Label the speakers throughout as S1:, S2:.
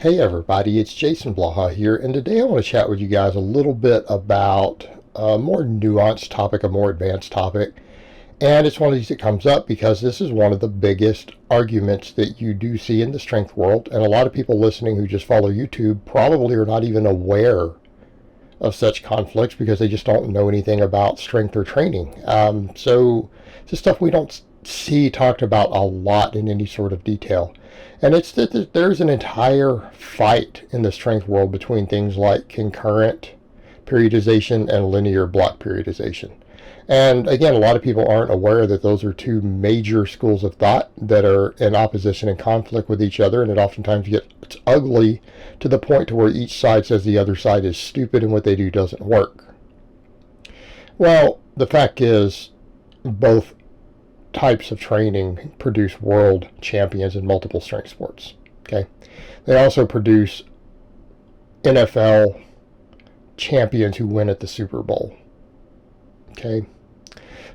S1: Hey everybody, it's Jason Blaha here, and today I want to chat with you guys a little bit about a more nuanced topic, a more advanced topic. And it's one of these that comes up because this is one of the biggest arguments that you do see in the strength world. And a lot of people listening who just follow YouTube probably are not even aware of such conflicts because they just don't know anything about strength or training. So it's stuff we don't see talked about a lot in any sort of detail. And it's that there's an entire fight in the strength world between things like concurrent periodization and linear block periodization. And again, a lot of people aren't aware that those are two major schools of thought that are in opposition and conflict with each other, and it oftentimes gets ugly to the point to where each side says the other side is stupid and what they do doesn't work. Well, the fact is, both types of training produce world champions in multiple strength sports. Okay, they also produce NFL champions who win at the Super Bowl. Okay,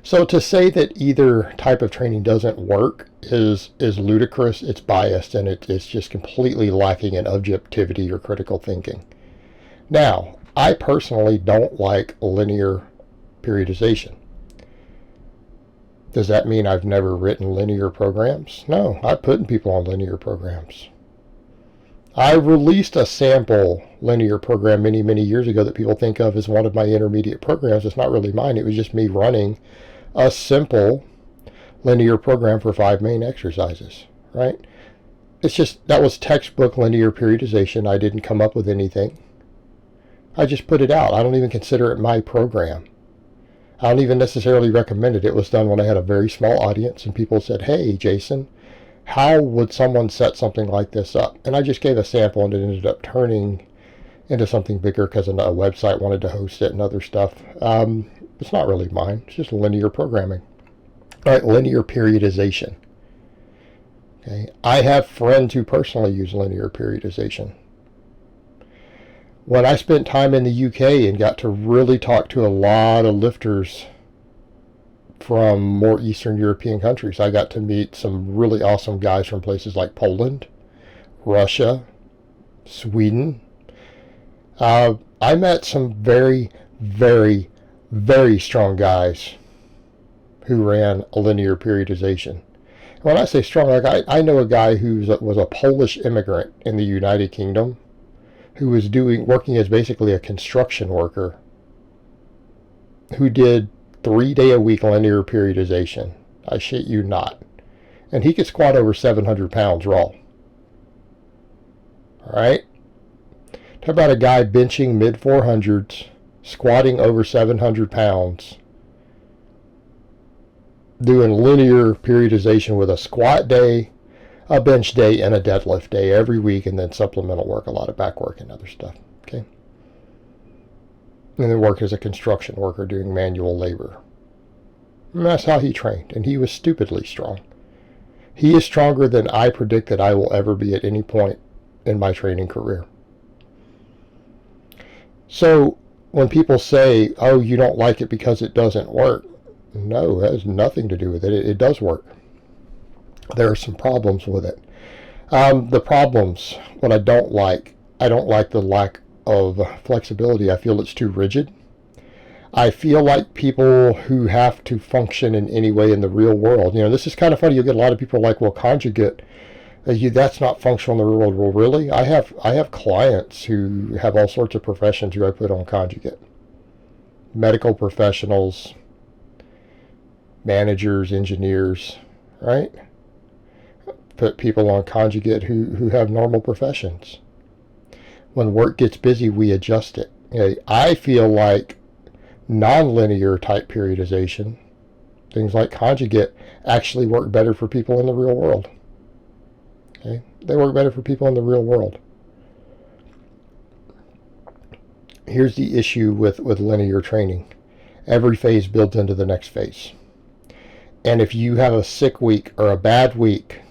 S1: so to say that either type of training doesn't work is ludicrous. It's biased, and it's just completely lacking in objectivity or critical thinking. Now, I personally don't like linear periodization. Does that mean I've never written linear programs? No, I've put people on linear programs. I released a sample linear program many, many years ago that people think of as one of my intermediate programs. It's not really mine. It was just me running a simple linear program for 5 main exercises, right? It's just, that was textbook linear periodization. I didn't come up with anything. I just put it out. I don't even consider it my program. I don't even necessarily recommend it. It was done when I had a very small audience and people said, hey, Jason, how would someone set something like this up? And I just gave a sample, and it ended up turning into something bigger because a website wanted to host it and other stuff. It's not really mine. It's just linear programming. All right, linear periodization. Okay, I have friends who personally use linear periodization. When I spent time in the UK and got to really talk to a lot of lifters from more Eastern European countries, I got to meet some really awesome guys from places like Poland, Russia, Sweden. I met some very, very, very strong guys who ran a linear periodization. When I say strong, like I know a guy who was a Polish immigrant in the United Kingdom who was working as basically a construction worker who did 3-day-a-week linear periodization. I shit you not. And he could squat over 700 pounds raw. Alright? Talk about a guy benching mid-400s, squatting over 700 pounds, doing linear periodization with a squat day, a bench day, and a deadlift day every week, and then supplemental work, a lot of back work and other stuff. Okay? And then work as a construction worker doing manual labor. And that's how he trained, and he was stupidly strong. He is stronger than I predict that I will ever be at any point in my training career. So when people say, oh, you don't like it because it doesn't work, no, it has nothing to do with it. It does work. There are some problems with it. The problems, what I don't like the lack of flexibility. I feel it's too rigid. I feel like people who have to function in any way in the real world, this is kind of funny. You'll get a lot of people like, well, conjugate, that's not functional in the real world. Well, really? I have clients who have all sorts of professions who I put on conjugate. Medical professionals, managers, engineers, right? Put people on conjugate who have normal professions. When work gets busy, we adjust it. I feel like non-linear type periodization, things like conjugate, actually work better for people in the real world. Okay? They work better for people in the real world. Here's the issue with linear training. Every phase builds into the next phase. And if you have a sick week or a bad week,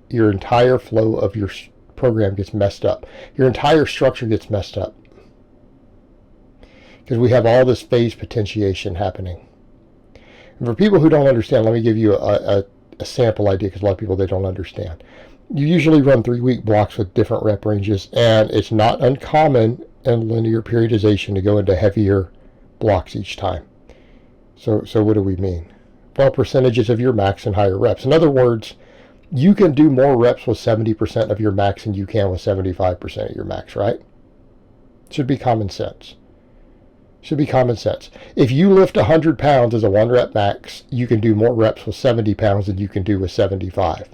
S1: your entire flow of your program gets messed up. Your entire structure gets messed up. Because we have all this phase potentiation happening. And for people who don't understand, let me give you a sample idea, because a lot of people, they don't understand. You usually run 3-week blocks with different rep ranges, and it's not uncommon in linear periodization to go into heavier blocks each time. So what do we mean? Well, percentages of your max and higher reps. In other words, you can do more reps with 70% of your max than you can with 75% of your max, right? Should be common sense. Should be common sense. If you lift 100 pounds as a 1-rep max, you can do more reps with 70 pounds than you can do with 75.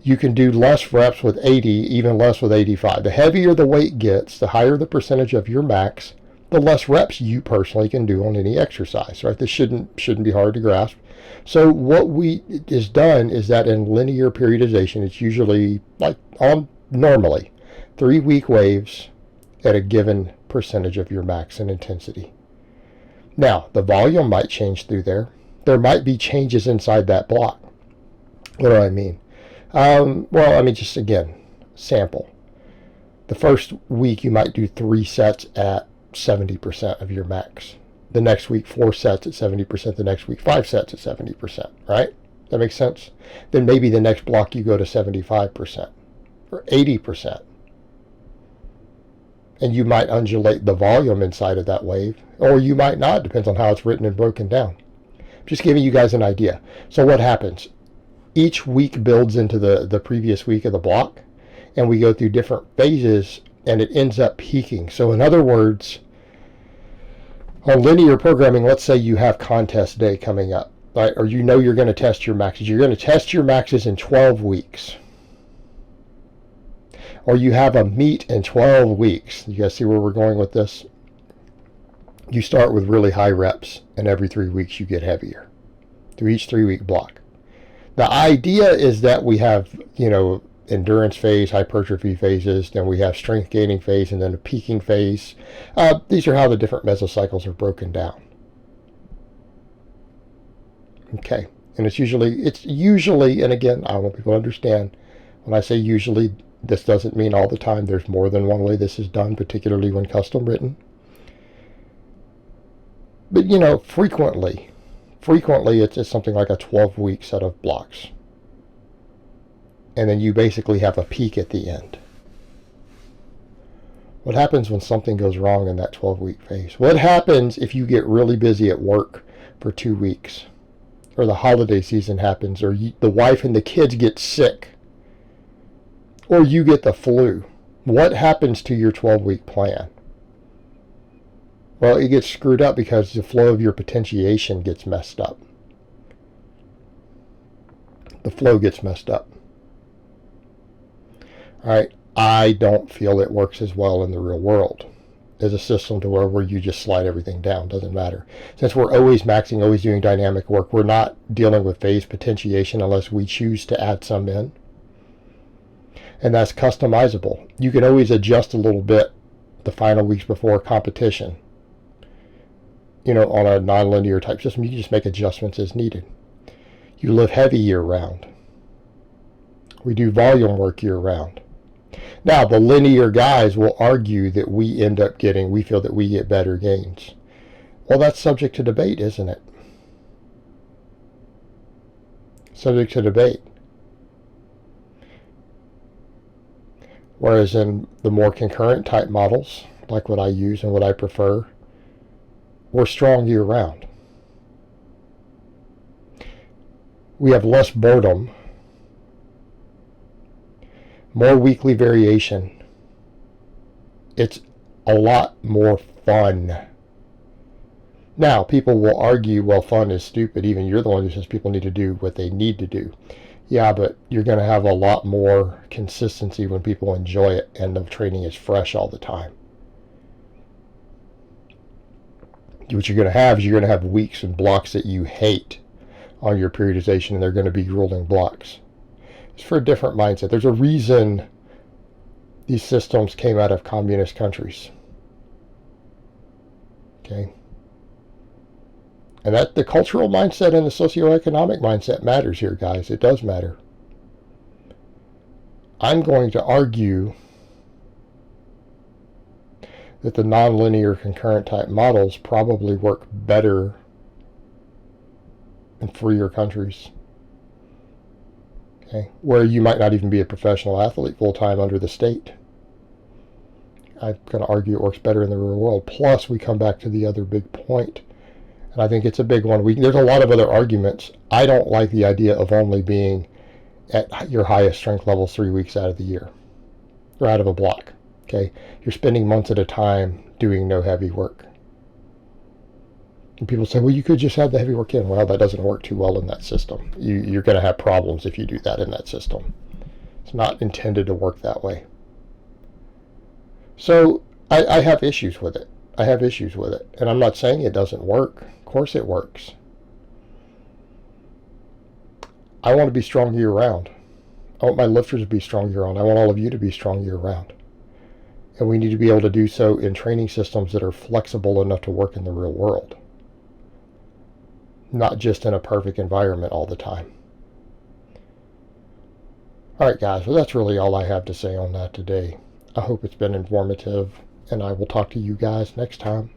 S1: You can do less reps with 80, even less with 85. The heavier the weight gets, the higher the percentage of your max, the less reps you personally can do on any exercise, right? This shouldn't be hard to grasp. So what is done is that in linear periodization, it's usually normally 3-week waves at a given percentage of your max and intensity. Now, the volume might change through there. There might be changes inside that block. What do I mean? Just again, sample. The first week you might do 3 sets at 70% of your max. The next week 4 sets at 70%. The next week 5 sets at 70%, right? That makes sense? Then maybe the next block you go to 75% or 80%. And you might undulate the volume inside of that wave, or you might not, depends on how it's written and broken down. Just giving you guys an idea. So what happens? Each week builds into the previous week of the block, and we go through different phases, and it ends up peaking. So in other words, on linear programming, let's say you have contest day coming up, right? Or you know you're going to test your maxes. You're going to test your maxes in 12 weeks. Or you have a meet in 12 weeks. You guys see where we're going with this? You start with really high reps, and every 3 weeks you get heavier through each 3-week block. The idea is that we have, endurance phase, hypertrophy phases, then we have strength gaining phase, and then a peaking phase. These are how the different mesocycles are broken down. Okay, and it's usually, and again, I want people to understand, when I say usually, this doesn't mean all the time. There's more than one way this is done, particularly when custom written. But, frequently it's something like a 12-week set of blocks. And then you basically have a peak at the end. What happens when something goes wrong in that 12-week phase? What happens if you get really busy at work for 2 weeks? Or the holiday season happens, or the wife and the kids get sick? Or you get the flu? What happens to your 12-week plan? Well, it gets screwed up because the flow of your potentiation gets messed up. The flow gets messed up. All right, I don't feel it works as well in the real world as a system to where you just slide everything down. Doesn't matter. Since we're always maxing, always doing dynamic work, we're not dealing with phase potentiation unless we choose to add some in. And that's customizable. You can always adjust a little bit the final weeks before competition. On a nonlinear type system, you can just make adjustments as needed. You live heavy year round. We do volume work year round. Now, the linear guys will argue that we feel that we get better gains. Well, that's subject to debate, isn't it? Subject to debate. Whereas in the more concurrent type models, like what I use and what I prefer, we're strong year round. We have less boredom, more weekly variation. It's a lot more fun. Now, people will argue, well, fun is stupid. Even you're the one who says people need to do what they need to do. Yeah, but you're going to have a lot more consistency when people enjoy it and the training is fresh all the time. What you're going to have is you're going to have weeks and blocks that you hate on your periodization, and they're going to be grueling blocks. It's for a different mindset. There's a reason these systems came out of communist countries. Okay? And that the cultural mindset and the socioeconomic mindset matters here, guys. It does matter. I'm going to argue that the nonlinear concurrent type models probably work better in freer countries. Okay, where you might not even be a professional athlete full-time under the state. I'm going to argue it works better in the real world. Plus, we come back to the other big point, and I think it's a big one. There's a lot of other arguments. I don't like the idea of only being at your highest strength levels 3 weeks out of the year, or out of a block. Okay, you're spending months at a time doing no heavy work. And people say, well, you could just have the heavy work in. Well, that doesn't work too well in that system. You're going to have problems if you do that in that system. It's not intended to work that way. So I have issues with it. I have issues with it. And I'm not saying it doesn't work. Of course it works. I want to be strong year round. I want my lifters to be strong year round. I want all of you to be strong year round. And we need to be able to do so in training systems that are flexible enough to work in the real world. Not just in a perfect environment all the time. All right, guys. Well, that's really all I have to say on that today. I hope it's been informative, and I will talk to you guys next time.